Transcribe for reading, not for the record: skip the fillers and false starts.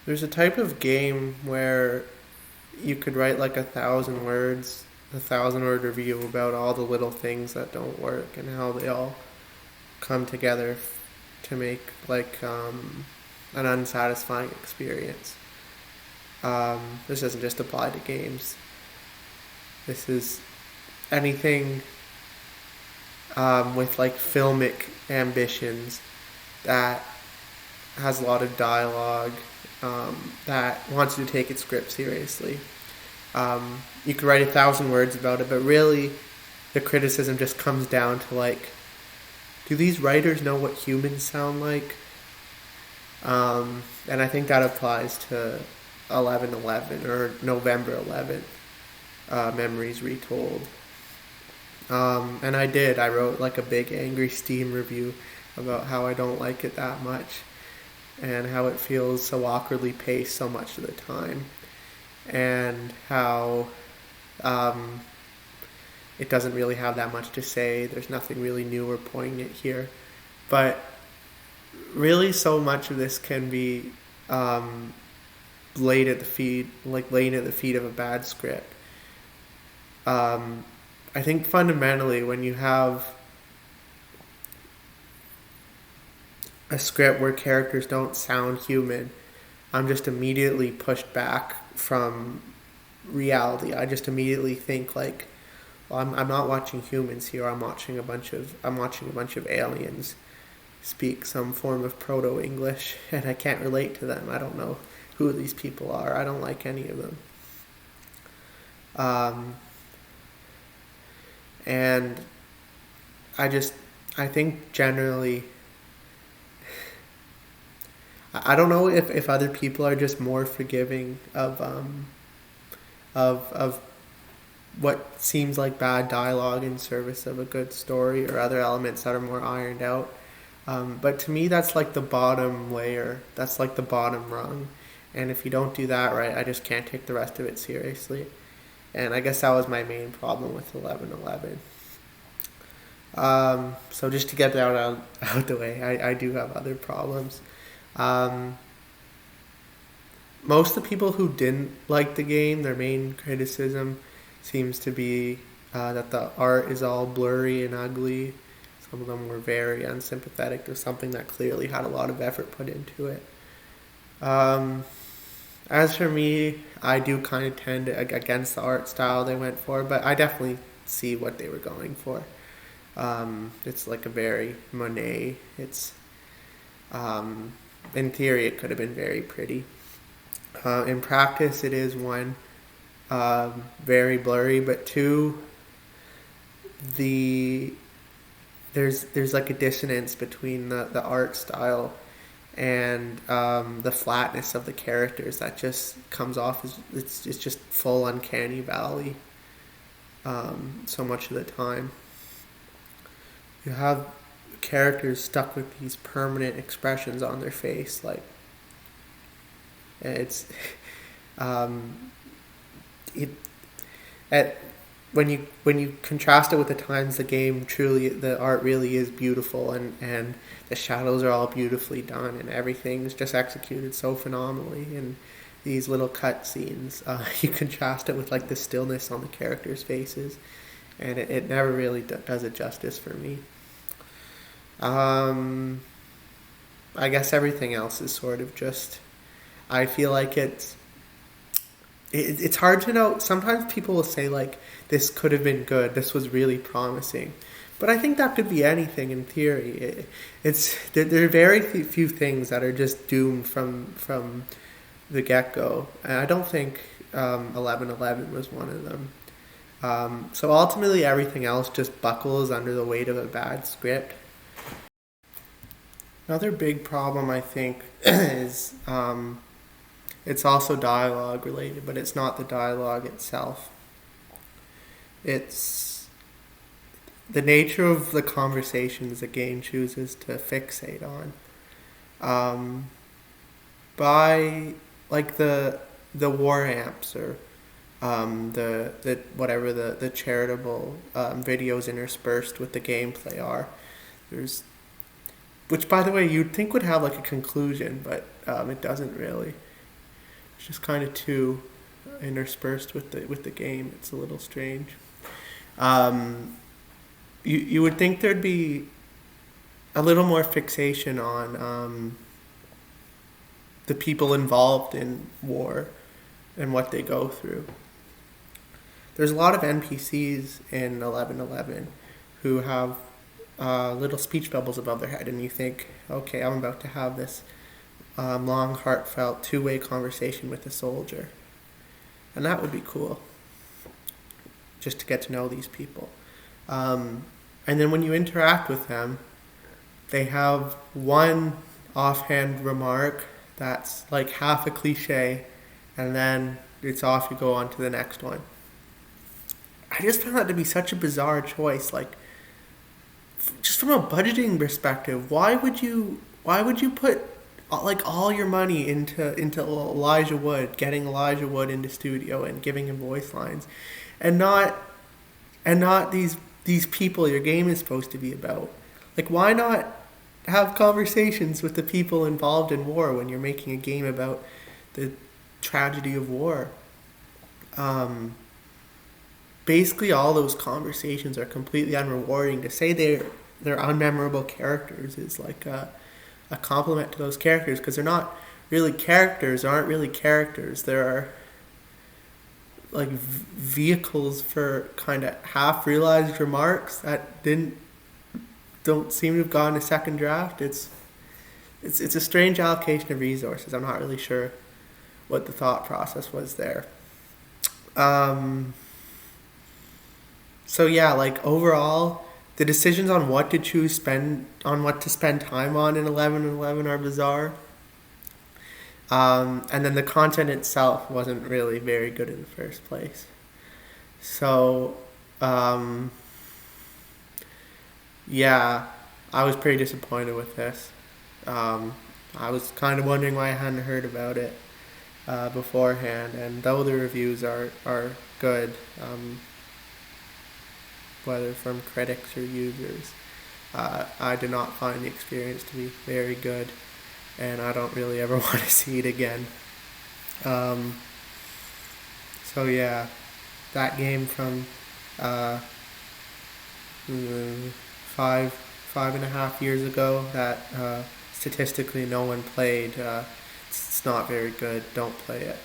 There's a type of game where you could write like 1,000 words, 1,000 word review about all the little things that don't work and how they all come together to make like an unsatisfying experience. This doesn't just apply to games. This is anything with like filmic ambitions that has a lot of dialogue, that wants you to take its script seriously. You could write 1,000 words about it, but really, the criticism just comes down to like, do these writers know what humans sound like? And I think that applies to 11/11 or November 11th, Memories Retold. And I did. I wrote like a big angry Steam review about how I don't like it that much and how it feels so awkwardly paced so much of the time, and how um, it doesn't really have that much to say. There's nothing really new or poignant here. But really, so much of this can be um, laid at the feet, like laying at the feet of a bad script. Um, I think fundamentally, when you have a script where characters don't sound human, I'm just immediately pushed back from reality. I just immediately think like, well, I'm not watching humans here. I'm watching a bunch of aliens speak some form of proto English, and I can't relate to them. I don't know who these people are. I don't like any of them. Um, and I just I think generally I don't know if other people are just more forgiving of what seems like bad dialogue in service of a good story, or other elements that are more ironed out. But to me, that's like the bottom layer. That's like the bottom rung. And if you don't do that right, I just can't take the rest of it seriously. And I guess that was my main problem with 11/11. So just to get that out the way, I do have other problems. Um, Most of the people who didn't like the game, their main criticism seems to be that the art is all blurry and ugly. Some of them were very unsympathetic to something that clearly had a lot of effort put into it. Um, as for me, I do kind of tend against the art style they went for, but I definitely see what they were going for. It's like a very Monet. It's um, in theory, it could have been very pretty. In practice, it is one, very blurry, but two, the there's like a dissonance between the art style and the flatness of the characters that just comes off as it's just full uncanny valley, so much of the time. You have characters stuck with these permanent expressions on their face, like it's um, it at when you contrast it with the times the game truly, the art really is beautiful, and the shadows are all beautifully done and everything's just executed so phenomenally in these little cut scenes. You contrast it with like the stillness on the characters' faces, and it never really does it justice for me. Um, I guess everything else is sort of just. I feel like it's hard to know. Sometimes people will say like, "This could have been good. This was really promising," but I think that could be anything in theory. There are very few things that are just doomed from the get go, and I don't think 11/11 was one of them. So ultimately, everything else just buckles under the weight of a bad script. Another big problem, I think, is it's also dialogue related, but it's not the dialogue itself. It's the nature of the conversations the game chooses to fixate on. Um, by like the war amps, or the whatever the charitable videos interspersed with the gameplay are. There's Which, by the way, you'd think would have like a conclusion, but it doesn't really. It's just kind of too interspersed with the game. It's a little strange. Um, you would think there'd be a little more fixation on the people involved in war and what they go through. There's a lot of NPCs in 1111 who have little speech bubbles above their head, and you think, okay, I'm about to have this long, heartfelt, two-way conversation with a soldier. And that would be cool, just to get to know these people. And then when you interact with them, they have one offhand remark that's like half a cliche, and then it's off, you go on to the next one. I just found that to be such a bizarre choice. Like, just from a budgeting perspective, why would you put like all your money into Elijah Wood, getting Elijah Wood into studio and giving him voice lines, and not these people your game is supposed to be about? Like, why not have conversations with the people involved in war when you're making a game about the tragedy of war? Basically, all those conversations are completely unrewarding. To say they're unmemorable characters is like a compliment to those characters, because they're not really characters, aren't really characters. They're like vehicles for kind of half realized remarks that don't seem to have gone to second draft. It's a strange allocation of resources. I'm not really sure what the thought process was there. So yeah, like overall, the decisions on what to spend time on in 11 are bizarre. And then the content itself wasn't really very good in the first place. So, yeah, I was pretty disappointed with this. I was kind of wondering why I hadn't heard about it beforehand, and though the reviews are good, whether from critics or users, I did not find the experience to be very good, and I don't really ever want to see it again. So yeah, that game from five and a half years ago that statistically no one played. It's not very good. Don't play it.